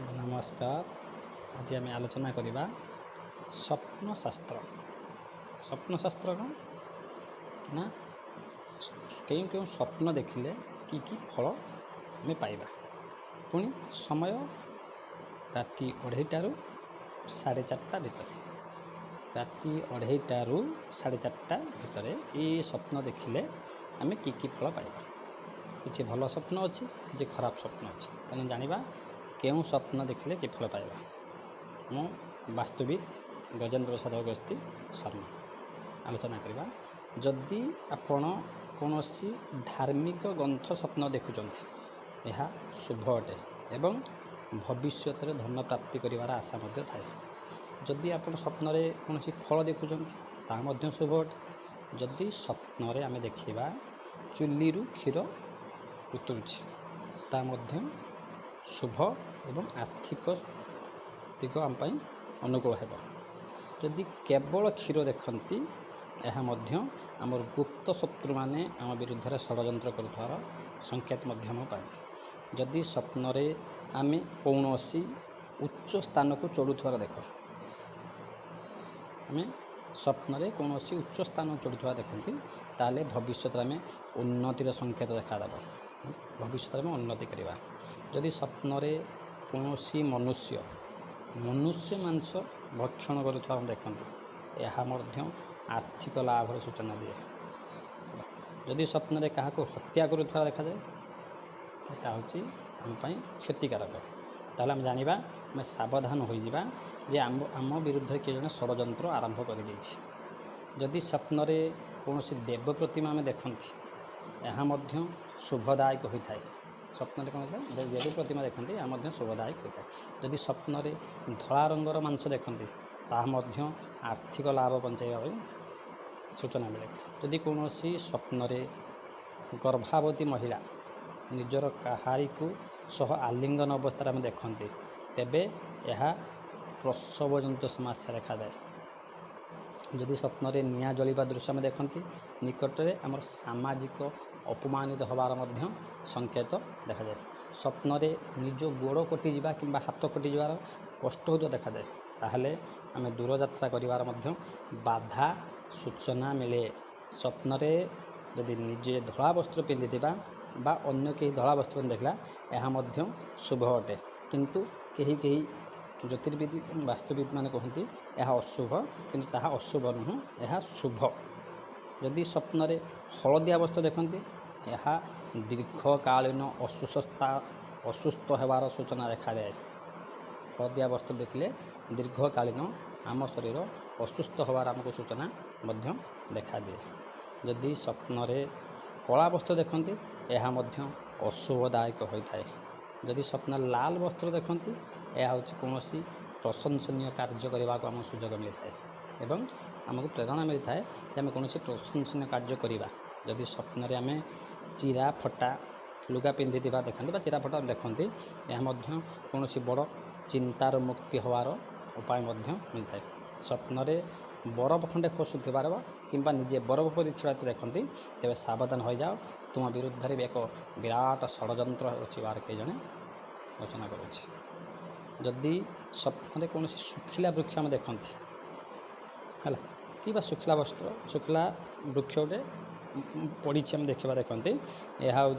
नमस्कार। आज आम आलोचना करवा स्वप्नशास्त्र। स्वप्नशास्त्र कौन ना क्यों क्यों स्वप्न देखिले कि फल आम पाइबा। पुणी समय राति 2:30 साढ़े 4टा भितर, राति 2:30 साढ़े 4टा भितर ये स्वप्न देखिले आम कि फल पाइबा। किसी भल स्वप्न अच्छी, किसी खराब स्वप्न अच्छी। तेणु जानिबा केउं स्वप्न देखिले कि फल पाइबा। मु वास्तुविद गजेन्द्र प्रसाद अगस्ती शर्मा आलोचना करवा। जदि आपण कौनसी धार्मिक ग्रंथ स्वप्न देखुंत यह शुभ अटे एवं भविष्य धन प्राप्ति करिवार आशा मध्य थाए। जदि आपण स्वप्न कौन फल देखुंत ता शुभ अटे। जदि स्वप्न आम देखा चुली क्षीर उतरुची ता शुभ एवं आर्थिक दिग आम अनुकूल है। जदि केवल क्षीर देखती यह आमर गुप्त शत्रु माने आम विरुद्ध में षड्यंत्र करुवार संकेत पाए। जदि स्वप्न आम कौन उच्च स्थान को चढ़ुवार देख, आम स्वप्न कौन उच्च स्थान चढ़ुवा देखती ताले भविष्य में उन्नतिर संकेत देखा। भविष्य में उन्नति करवा। जदि स्वप्न कौन मनुष्य मांस भक्षण करुवा देखते यह आर्थिक लाभ सूचना दिए। जदि स्वप्न क्या हत्या करुवा देखा जाए यहाँ हूँ आम क्षतिकारक। ताल आम जाना आम सावधान हो जे आम विरुद्ध किए जन षड्यंत्र आरंभ कर। जदि स्वप्न कौन देव प्रतिमा आम देखती यह शुभदायक होता है। स्वप्न कौन होता है देव प्रतिमा देखते यह शुभदायक होता है। जदि स्वप्न धला रंगर मांस देखती ताहा आर्थिक लाभ पहुँचाइवा सूचना मिले। जदि कौन स्वप्न गर्भावती महिला निजर कहारी को सह आलिंगन अवस्था में देखती तेबे यह प्रसवजनित समस्या देखा जाए। जदि स्वप्न निआ जलिबा दृश्य में देखती निकट में आम सामाजिक अपमानित होवार संकेत देखा जाए। स्वप्न निज गोड़ कटिजा कि हाथ कटिजार कष्ट हो देखा जाए ताहले आम दूर यात्रा करिवार बाधा सूचना मिले। स्वप्न यदि निजे धला वस्त्र पिंधि बा अन्य कहीं धला वस्त्र देखला यह शुभ अटे। किंतु कहीं कहीं ज्योतिर्विद वास्तुविद माने कहती यह अशुभ, किंतु ताहा अशुभ नुह यह शुभ। जदि स्वप्न हलदिया वस्त्र देखती यह दीर्घकालीन असुस्थ होवार सूचना देखा जाए। हलदिया वस्त्र देखले दीर्घकालीन आम शरीर असुस्थ होवार आमको सूचना देखा दिए। जदि स्वप्न कला वस्त्र देखती यह अशुभदायक होता है। जदि स्वप्न लाल वस्त्र देखती यह हूँ कौन प्रशंसनीय कार्य करने को आम सुजोग मिलता है एवं आमको प्रेरणा मिलता है कि आम कौन प्रशंसनीय कार्य करवा। जदि स्वप्न आम चिरा फटा लुगा पिंधि देखते चिरा फटा देखती यह कौन बड़ चिंतार मुक्ति होवार उपाय मिलता है। स्वप्न बरफ खंडे खसुवार कि निजे बरफ पर छुड़ाते देखती तेज सावधान हो जाओ, तुम विरुद्ध में एक विराट षड्यंत्र होवार कई जने आलोचना करुँच। जदि स्वप्न कौन सुखिला वृक्ष में देखती है कि सुखिला वस्त्र सुखिला वृक्ष गोटे पड़ी देखा देखते यह हूँ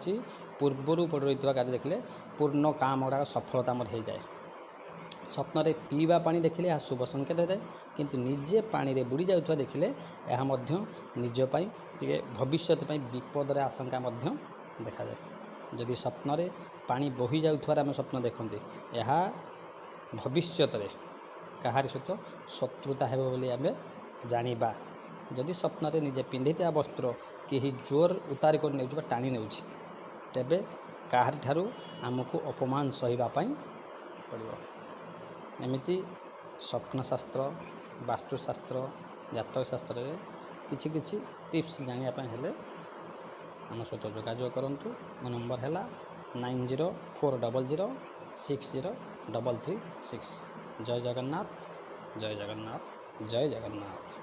पूर्वर पड़ रही कार्य देखले पूर्ण काम गुड़ा सफलता हो जाए। स्वप्न पीवा पानी देखिले यह शुभ संकेत होता है, किंतु निजे पानी रे बुड़ी जाउथवा देखिले यह निजपाई टे भविष्य विपदर आशंका देखा जाए। जदि स्वप्न पानी बही जाउथवार आम स्वप्न देखते यह भविष्य कहारी सहित शत्रुता है बोली आम जानिबा। जदि स्वप्न निजे पिंधिता वस्त्र कहीं जोर उतार कर नहीं टाणी ने तेबे काहारी ठारू आमको अपमान सहीवाई पड़ो। एमती स्वप्नशास्त्र वास्तुशास्त्र जातक शास्त्र किछि किछि टिप्स जानापी हेले आम सहित जोगाजोग करूँ। मो नंबर है 9040060336। जय जगन्नाथ, जय जगन्नाथ, जय जगन्नाथ।